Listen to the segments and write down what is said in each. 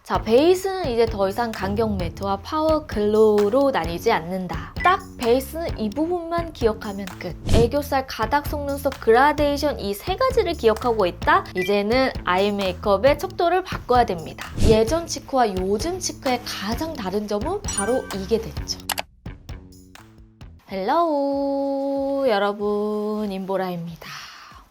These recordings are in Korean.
자, 베이스는 이제 더 이상 강경 매트와 파워 글로우로 나뉘지 않는다. 딱 베이스는 이 부분만 기억하면 끝. 애교살, 가닥, 속눈썹, 그라데이션 이 세 가지를 기억하고 있다? 이제는 아이 메이크업의 척도를 바꿔야 됩니다. 예전 치크와 요즘 치크의 가장 다른 점은 바로 이게 됐죠. 헬로우 여러분, 임보라입니다.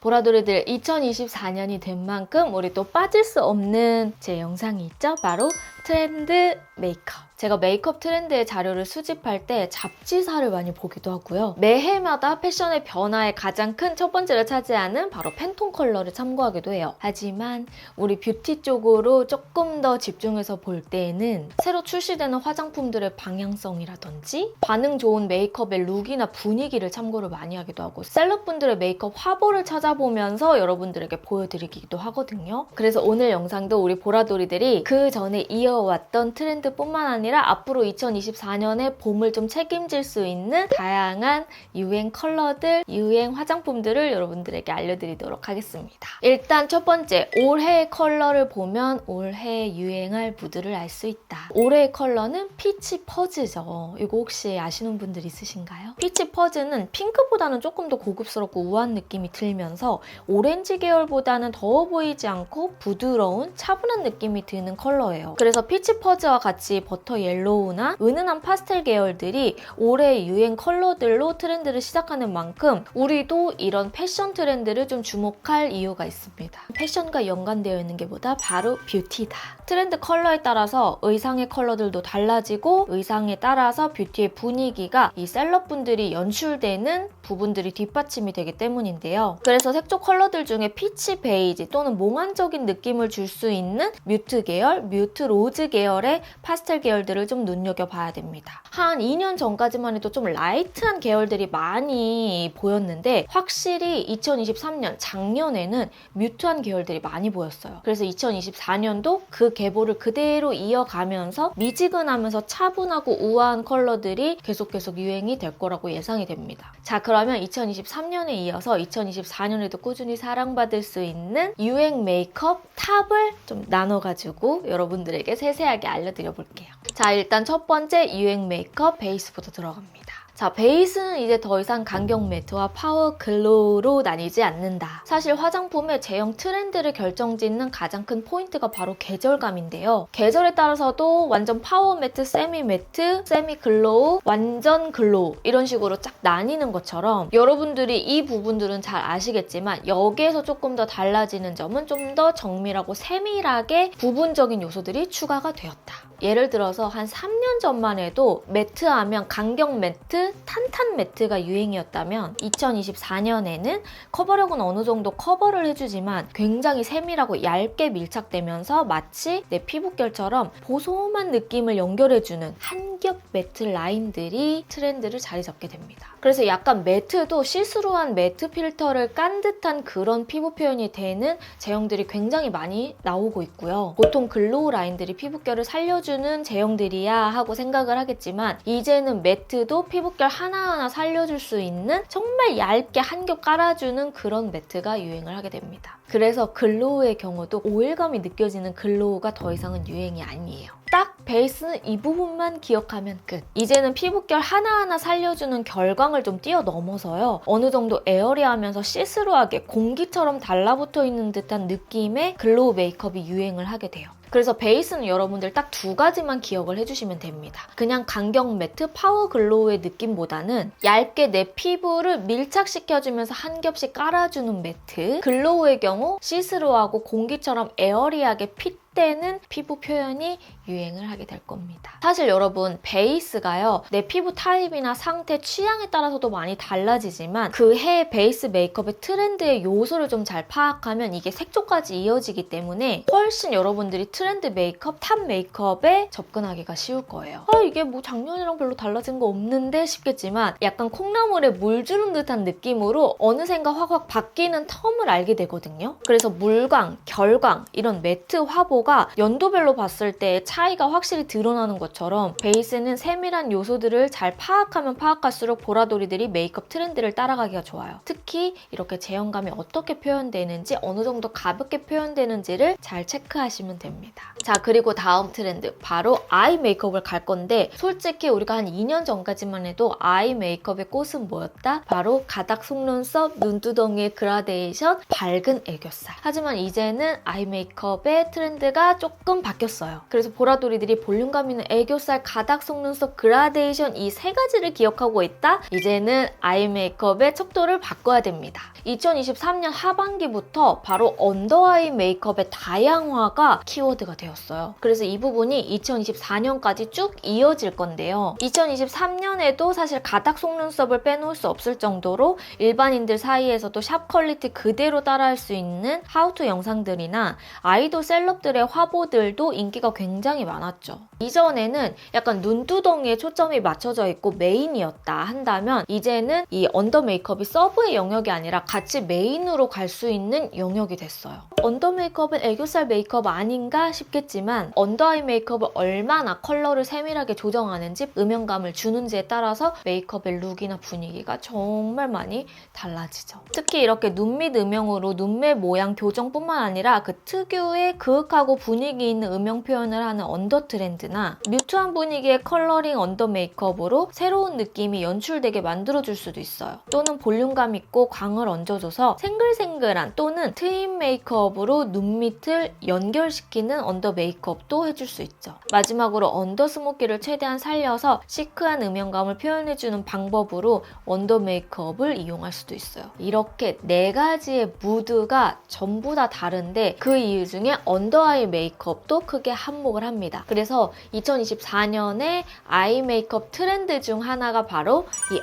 보라돌이들, 2024년이 된 만큼 우리 또 빠질 수 없는 제 영상이 있죠? 바로 트렌드 메이크업. 제가 메이크업 트렌드의 자료를 수집할 때 잡지사를 많이 보기도 하고요. 매해마다 패션의 변화의 가장 큰 첫 번째를 차지하는 바로 팬톤 컬러를 참고하기도 해요. 하지만 우리 뷰티 쪽으로 조금 더 집중해서 볼 때에는 새로 출시되는 화장품들의 방향성이라든지 반응 좋은 메이크업의 룩이나 분위기를 참고를 많이 하기도 하고 셀럽분들의 메이크업 화보를 찾아보면서 여러분들에게 보여드리기도 하거든요. 그래서 오늘 영상도 우리 보라돌이들이 그 전에 이어왔던 트렌드뿐만 아니라 앞으로 2024년에 봄을 좀 책임질 수 있는 다양한 유행 컬러들, 유행 화장품들을 여러분들에게 알려드리도록 하겠습니다. 일단 첫 번째, 올해의 컬러를 보면 올해 유행할 무드를 알 수 있다. 올해의 컬러는 피치 퍼즈죠. 이거 혹시 아시는 분들 있으신가요? 피치 퍼즈는 핑크보다는 조금 더 고급스럽고 우아한 느낌이 들면서 오렌지 계열보다는 더워 보이지 않고 부드러운 차분한 느낌이 드는 컬러예요. 그래서 피치 퍼즈와 같이 버터 옐로우나 은은한 파스텔 계열들이 올해 유행 컬러들로 트렌드를 시작하는 만큼 우리도 이런 패션 트렌드를 좀 주목할 이유가 있습니다. 패션과 연관되어 있는 게 뭐다? 바로 뷰티다. 트렌드 컬러에 따라서 의상의 컬러들도 달라지고 의상에 따라서 뷰티의 분위기가 이 셀럽분들이 연출되는 부분들이 뒷받침이 되기 때문인데요. 그래서 색조 컬러들 중에 피치 베이지 또는 몽환적인 느낌을 줄 수 있는 뮤트 계열, 뮤트 로즈 계열의 파스텔 계열들을 좀 눈여겨봐야 됩니다. 한 2년 전까지만 해도 좀 라이트한 계열들이 많이 보였는데 확실히 2023년 작년에는 뮤트한 계열들이 많이 보였어요. 그래서 2024년도 그 계보를 그대로 이어가면서 미지근하면서 차분하고 우아한 컬러들이 계속 유행이 될 거라고 예상이 됩니다. 자, 그러면 2023년에 이어서 2024년에도 꾸준히 사랑받을 수 있는 유행 메이크업 탑을 좀 나눠가지고 여러분들에게 세세하게 알려드려 볼게요. 자, 일단 첫 번째 유행 메이크업 베이스부터 들어갑니다. 자, 베이스는 이제 더 이상 강경 매트와 파워 글로우로 나뉘지 않는다. 사실 화장품의 제형 트렌드를 결정짓는 가장 큰 포인트가 바로 계절감인데요. 계절에 따라서도 완전 파워 매트, 세미 매트, 세미 글로우, 완전 글로우 이런 식으로 쫙 나뉘는 것처럼 여러분들이 이 부분들은 잘 아시겠지만 여기에서 조금 더 달라지는 점은 좀 더 정밀하고 세밀하게 부분적인 요소들이 추가가 되었다. 예를 들어서 한 3년 전만 해도 매트하면 강경 매트, 탄탄 매트가 유행이었다면 2024년에는 커버력은 어느 정도 커버를 해주지만 굉장히 세밀하고 얇게 밀착되면서 마치 내 피부결처럼 보송한 느낌을 연결해주는 한 겹 매트 라인들이 트렌드를 자리 잡게 됩니다. 그래서 약간 매트도 시스루한 매트 필터를 깐 듯한 그런 피부 표현이 되는 제형들이 굉장히 많이 나오고 있고요. 보통 글로우 라인들이 피부결을 살려주는 제형들이야 하고 생각을 하겠지만 이제는 매트도 피부결 하나하나 살려줄 수 있는 정말 얇게 한 겹 깔아주는 그런 매트가 유행을 하게 됩니다. 그래서 글로우의 경우도 오일감이 느껴지는 글로우가 더 이상은 유행이 아니에요. 딱 베이스는 이 부분만 기억하면 끝. 이제는 피부결 하나하나 살려주는 결광을 좀 뛰어넘어서요. 어느 정도 에어리하면서 시스루하게 공기처럼 달라붙어 있는 듯한 느낌의 글로우 메이크업이 유행을 하게 돼요. 그래서 베이스는 여러분들 딱 두 가지만 기억을 해주시면 됩니다. 그냥 강경 매트, 파워 글로우의 느낌보다는 얇게 내 피부를 밀착시켜주면서 한 겹씩 깔아주는 매트, 글로우의 경우 시스루하고 공기처럼 에어리하게 핏대는 피부 표현이 유행을 하게 될 겁니다. 사실 여러분 베이스가요, 내 피부 타입이나 상태, 취향에 따라서도 많이 달라지지만 그 해 베이스 메이크업의 트렌드의 요소를 좀 잘 파악하면 이게 색조까지 이어지기 때문에 훨씬 여러분들이 트렌드 메이크업, 탑 메이크업에 접근하기가 쉬울 거예요. 이게 뭐 작년이랑 별로 달라진 거 없는데 싶겠지만 약간 콩나물에 물 주는 듯한 느낌으로 어느샌가 확 바뀌는 텀을 알게 되거든요. 그래서 물광, 결광 이런 매트 화보 컬러가 연도별로 봤을 때 차이가 확실히 드러나는 것처럼 베이스는 세밀한 요소들을 잘 파악하면 파악할수록 보라돌이들이 메이크업 트렌드를 따라가기가 좋아요. 특히 이렇게 제형감이 어떻게 표현되는지, 어느 정도 가볍게 표현되는지를 잘 체크하시면 됩니다. 자, 그리고 다음 트렌드 바로 아이 메이크업을 갈 건데, 솔직히 우리가 한 2년 전까지만 해도 아이 메이크업의 꽃은 뭐였다? 바로 가닥 속눈썹, 눈두덩이의 그라데이션, 밝은 애교살. 하지만 이제는 아이 메이크업의 트렌드가 조금 바뀌었어요. 그래서 보라돌이들이 볼륨감 있는 애교살, 가닥 속눈썹, 그라데이션 이 세 가지를 기억하고 있다? 이제는 아이 메이크업의 척도를 바꿔야 됩니다. 2023년 하반기부터 바로 언더아이 메이크업의 다양화가 키워드가 되었어요. 그래서 이 부분이 2024년까지 쭉 이어질 건데요. 2023년에도 사실 가닥 속눈썹을 빼놓을 수 없을 정도로 일반인들 사이에서도 샵 퀄리티 그대로 따라할 수 있는 하우투 영상들이나 아이돌 셀럽들의 화보들도 인기가 굉장히 많았죠. 이전에는 약간 눈두덩이에 초점이 맞춰져 있고 메인이었다 한다면, 이제는 이 언더 메이크업이 서브의 영역이 아니라 같이 메인으로 갈 수 있는 영역이 됐어요. 언더 메이크업은 애교살 메이크업 아닌가 싶겠지만, 언더아이 메이크업을 얼마나 컬러를 세밀하게 조정하는지, 음영감을 주는지에 따라서 메이크업의 룩이나 분위기가 정말 많이 달라지죠. 특히 이렇게 눈밑 음영으로 눈매 모양 교정뿐만 아니라 그 특유의 그윽하고 분위기 있는 음영 표현을 하는 언더 트렌드나, 뮤트한 분위기의 컬러링 언더 메이크업으로 새로운 느낌이 연출되게 만들어줄 수도 있어요. 또는 볼륨감 있고 광을 얹어줘서 생글생글한 또는 트임 메이크업으로 눈밑을 연결시키는 언더 메이크업도 해줄 수 있죠. 마지막으로 언더 스모키를 최대한 살려서 시크한 음영감을 표현해주는 방법으로 언더 메이크업을 이용할 수도 있어요. 이렇게 4가지의 무드가 전부 다 다른데, 그 이유 중에 언더아이 메이크업도 크게 한몫을 합니다. 그래서 2024년에 아이 메이크업 트렌드 중 하나가 바로 이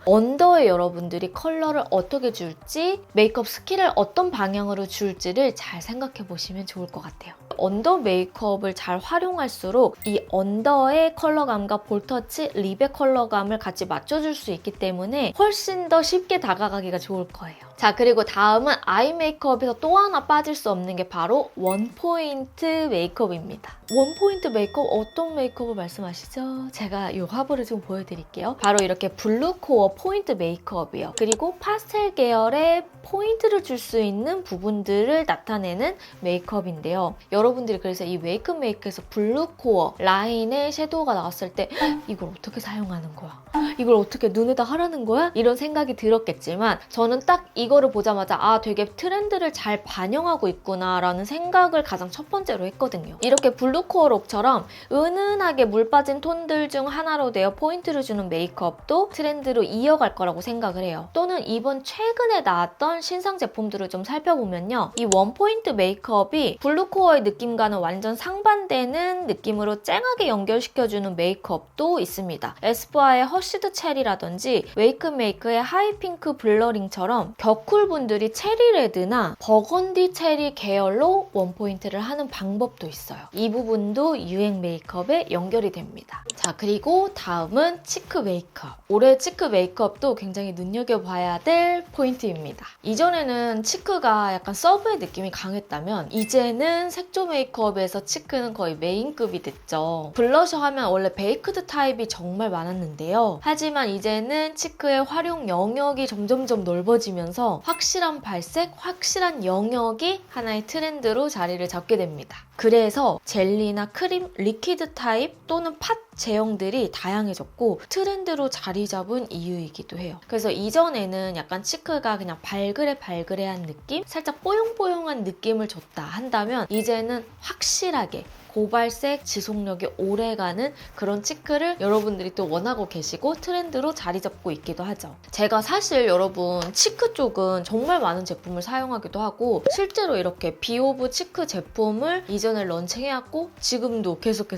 언더에 여러분들이 컬러를 어떻게 줄지, 메이크업 스킬을 어떤 방향으로 줄지를 잘 생각해 보시면 좋을 것 같아요. 언더 메이크업을 잘 활용할수록 이 언더의 컬러감과 볼터치, 립의 컬러감을 같이 맞춰줄 수 있기 때문에 훨씬 더 쉽게 다가가기가 좋을 거예요. 자, 그리고 다음은 아이 메이크업에서 또 하나 빠질 수 없는 게 바로 원포인트 메이크업입니다. 원포인트 메이크업, 어떤 메이크업을 말씀하시죠? 제가 이 화보를 좀 보여드릴게요. 바로 이렇게 블루 코어 포인트 메이크업이에요. 그리고 파스텔 계열의 포인트를 줄 수 있는 부분들을 나타내는 메이크업인데요. 여러분들이 그래서 이 웨이크 메이크에서 블루 코어 라인의 섀도우가 나왔을 때 이걸 어떻게 사용하는 거야? 이걸 어떻게 눈에다 하라는 거야? 이런 생각이 들었겠지만, 저는 딱 이거를 보자마자 아, 되게 트렌드를 잘 반영하고 있구나 라는 생각을 가장 첫 번째로 했거든요. 이렇게 블루 코어 룩처럼 은은하게 물 빠진 톤들 중 하나로 되어 포인트를 주는 메이크업도 트렌드로 이어갈 거라고 생각을 해요. 또는 이번 최근에 나왔던 신상 제품들을 좀 살펴보면요, 이 원포인트 메이크업이 블루 코어의 느낌과는 완전 상반되는 느낌으로 쨍하게 연결시켜주는 메이크업도 있습니다. 에스쁘아의 허쉬드 체리라든지 웨이크메이크의 하이핑크 블러링처럼 겨쿨분들이 체리레드나 버건디 체리 계열로 원포인트를 하는 방법도 있어요. 이 부분도 유행 메이크업에 연결이 됩니다. 자, 그리고 다음은 치크 메이크업. 올해 치크 메이크업도 굉장히 눈여겨봐야 될 포인트입니다. 이전에는 치크가 약간 서브의 느낌이 강했다면, 이제는 색조 메이크업에서 치크는 거의 메인급이 됐죠. 블러셔 하면 원래 베이크드 타입이 정말 많았는데요. 하지만 이제는 치크의 활용 영역이 점점점 넓어지면서 확실한 발색, 확실한 영역이 하나의 트렌드로 자리를 잡게 됩니다. 그래서 젤리나 크림, 리퀴드 타입 또는 팟 제형들이 다양해졌고 트렌드로 자리 잡은 이유이기도 해요. 그래서 이전에는 약간 치크가 그냥 발그레발그레한 느낌? 살짝 뽀용뽀용한 느낌을 줬다 한다면, 이제는 확실하게 고발색, 지속력이 오래가는 그런 치크를 여러분들이 또 원하고 계시고 트렌드로 자리 잡고 있기도 하죠. 제가 사실 여러분 치크 쪽은 정말 많은 제품을 사용하기도 하고, 실제로 이렇게 비오브 치크 제품을 이전에 런칭해왔고 지금도 계속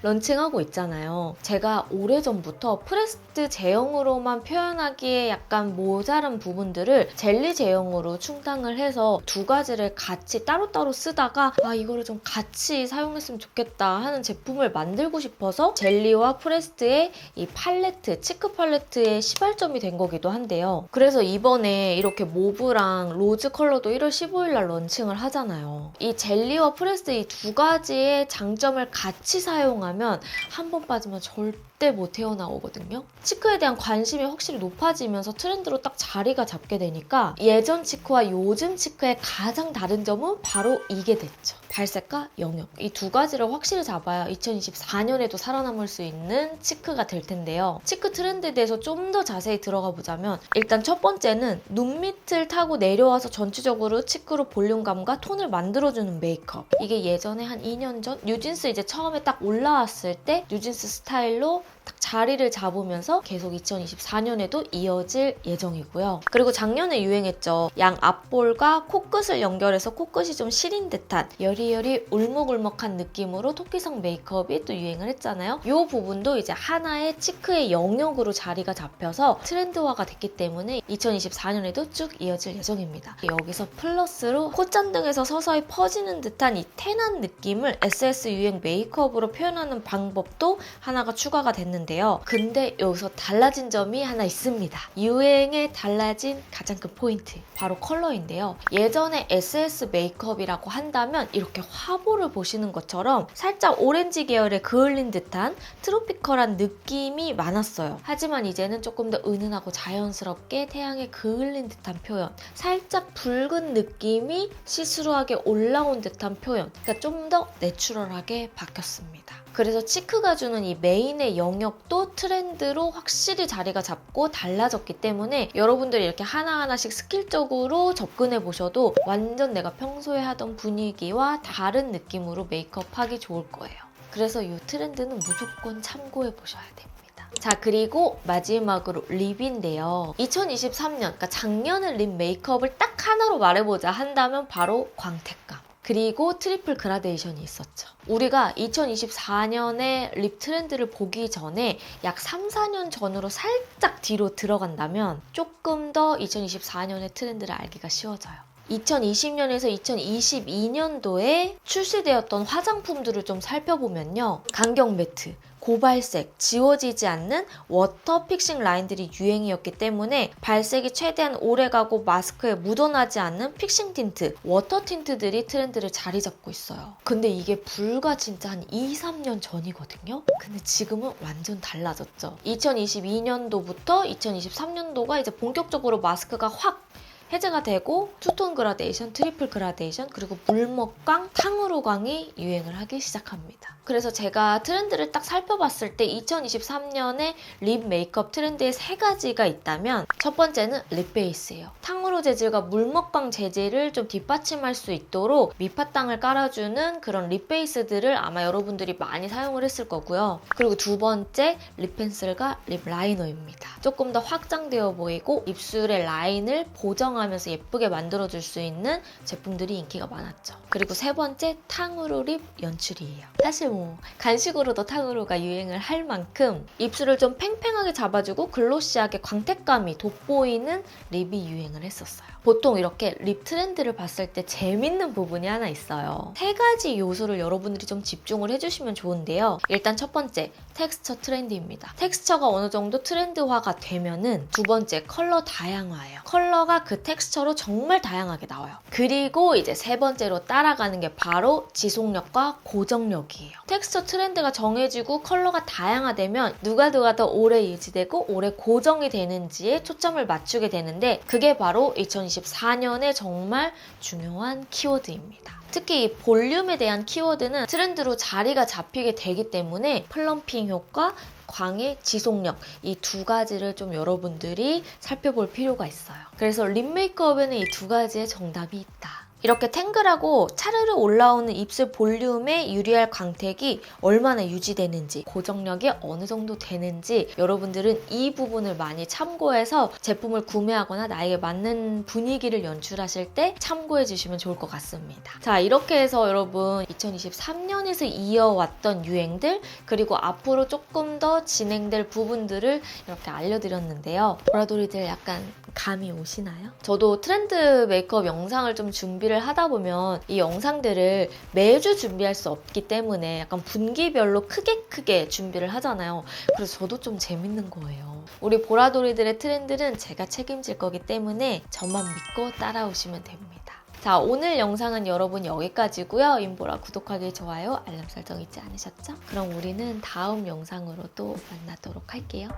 런칭하고 있잖아요. 제가 오래전부터 프레스드 제형으로만 표현하기에 약간 모자란 부분들을 젤리 제형으로 충당을 해서 두 가지를 같이 따로따로 쓰다가 이거를 좀 같이 사용했으면 사용했으면 좋겠다 하는 제품을 만들고 싶어서 젤리와 프레스트의 이 팔레트, 치크 팔레트의 시발점이 된 거기도 한데요. 그래서 이번에 이렇게 모브랑 로즈 컬러도 1월 15일 날 런칭을 하잖아요. 이 젤리와 프레스트 이 두 가지의 장점을 같이 사용하면 한 번 빠지면 절대 못 헤어나오거든요. 치크에 대한 관심이 확실히 높아지면서 트렌드로 딱 자리가 잡게 되니까 예전 치크와 요즘 치크의 가장 다른 점은 바로 이게 됐죠. 발색과 영역. 이 두 가지를 확실히 잡아야 2024년에도 살아남을 수 있는 치크가 될 텐데요. 치크 트렌드에 대해서 좀 더 자세히 들어가 보자면 일단 첫 번째는 눈 밑을 타고 내려와서 전체적으로 치크로 볼륨감과 톤을 만들어주는 메이크업. 이게 예전에 한 2년 전 뉴진스 이제 처음에 딱 올라왔을 때 뉴진스 스타일로 딱 자리를 잡으면서 계속 2024년에도 이어질 예정이고요. 그리고 작년에 유행했죠. 양 앞볼과 코끝을 연결해서 코끝이 좀 시린 듯한 여리여리 울먹울먹한 느낌으로 토끼성 메이크업이 또 유행을 했잖아요. 이 부분도 이제 하나의 치크의 영역으로 자리가 잡혀서 트렌드화가 됐기 때문에 2024년에도 쭉 이어질 예정입니다. 여기서 플러스로 콧잔등에서 서서히 퍼지는 듯한 이 텐한 느낌을 SS 유행 메이크업으로 표현하는 방법도 하나가 추가가 됐는데요. 근데 여기서 달라진 점이 하나 있습니다. 유행에 달라진 가장 큰 포인트, 바로 컬러인데요. 예전에 SS 메이크업이라고 한다면 이렇게 화보를 보시는 것처럼 살짝 오렌지 계열의 그을린 듯한 트로피컬한 느낌이 많았어요. 하지만 이제는 조금 더 은은하고 자연스럽게 태양에 그을린 듯한 표현, 살짝 붉은 느낌이 시스루하게 올라온 듯한 표현, 그러니까 좀 더 내추럴하게 바뀌었습니다. 그래서 치크가 주는 이 메인의 영역도 트렌드로 확실히 자리가 잡고 달라졌기 때문에 여러분들이 이렇게 하나하나씩 스킬적으로 접근해 보셔도 완전 내가 평소에 하던 분위기와 다른 느낌으로 메이크업하기 좋을 거예요. 그래서 이 트렌드는 무조건 참고해 보셔야 됩니다. 자, 그리고 마지막으로 립인데요. 2023년, 그러니까 작년의 립 메이크업을 딱 하나로 말해보자 한다면 바로 광택감. 그리고 트리플 그라데이션이 있었죠. 우리가 2024년의 립 트렌드를 보기 전에 약 3, 4년 전으로 살짝 뒤로 들어간다면 조금 더 2024년의 트렌드를 알기가 쉬워져요. 2020년에서 2022년도에 출시되었던 화장품들을 좀 살펴보면요. 강경 매트, 고발색, 지워지지 않는 워터 픽싱 라인들이 유행이었기 때문에 발색이 최대한 오래가고 마스크에 묻어나지 않는 픽싱 틴트, 워터 틴트들이 트렌드를 자리 잡고 있어요. 근데 이게 불과 진짜 한 2, 3년 전이거든요? 근데 지금은 완전 달라졌죠. 2022년도부터 2023년도가 이제 본격적으로 마스크가 확 해제가 되고 투톤 그라데이션, 트리플 그라데이션, 그리고 물먹광, 탕후루광이 유행을 하기 시작합니다. 그래서 제가 트렌드를 딱 살펴봤을 때 2023년에 립 메이크업 트렌드에 3가지가 있다면 첫 번째는 립 베이스예요. 탕후루 재질과 물먹광 재질을 좀 뒷받침할 수 있도록 밑바탕을 깔아주는 그런 립 베이스들을 아마 여러분들이 많이 사용을 했을 거고요. 그리고 두 번째, 립 펜슬과 립 라이너입니다. 조금 더 확장되어 보이고 입술의 라인을 보정하면서 예쁘게 만들어줄 수 있는 제품들이 인기가 많았죠. 그리고 세 번째, 탕후루 립 연출이에요. 사실 간식으로도 탕후루가 유행을 할 만큼 입술을 좀 팽팽하게 잡아주고 글로시하게 광택감이 돋보이는 립이 유행을 했었어요. 보통 이렇게 립 트렌드를 봤을 때 재밌는 부분이 하나 있어요. 3가지 요소를 여러분들이 좀 집중을 해주시면 좋은데요. 일단 첫 번째, 텍스처 트렌드입니다. 텍스처가 어느 정도 트렌드화가 되면은 두 번째, 컬러 다양화예요. 컬러가 그 텍스처로 정말 다양하게 나와요. 그리고 이제 세 번째로 따라가는 게 바로 지속력과 고정력이에요. 텍스처 트렌드가 정해지고 컬러가 다양화되면 누가 더 오래 유지되고 오래 고정이 되는지에 초점을 맞추게 되는데 그게 바로 2024년에 정말 중요한 키워드입니다. 특히 이 볼륨에 대한 키워드는 트렌드로 자리가 잡히게 되기 때문에 플럼핑 효과, 광의 지속력, 이 2가지를 좀 여러분들이 살펴볼 필요가 있어요. 그래서 립 메이크업에는 이 2가지의 정답이 있다. 이렇게 탱글하고 차르르 올라오는 입술 볼륨에 유리할 광택이 얼마나 유지되는지, 고정력이 어느 정도 되는지 여러분들은 이 부분을 많이 참고해서 제품을 구매하거나 나에게 맞는 분위기를 연출하실 때 참고해 주시면 좋을 것 같습니다. 자, 이렇게 해서 여러분 2023년에서 이어왔던 유행들, 그리고 앞으로 조금 더 진행될 부분들을 이렇게 알려드렸는데요. 보라돌이들 약간 감이 오시나요? 저도 트렌드 메이크업 영상을 좀 준비를 준비를 하다 보면 이 영상들을 매주 준비할 수 없기 때문에 약간 분기별로 크게 준비를 하잖아요. 그래서 저도 좀 재밌는 거예요. 우리 보라돌이들의 트렌드는 제가 책임질 거기 때문에 저만 믿고 따라오시면 됩니다. 자, 오늘 영상은 여러분 여기까지고요. 인보라 구독하기, 좋아요, 알람 설정 잊지 않으셨죠? 그럼 우리는 다음 영상으로 또 만나도록 할게요.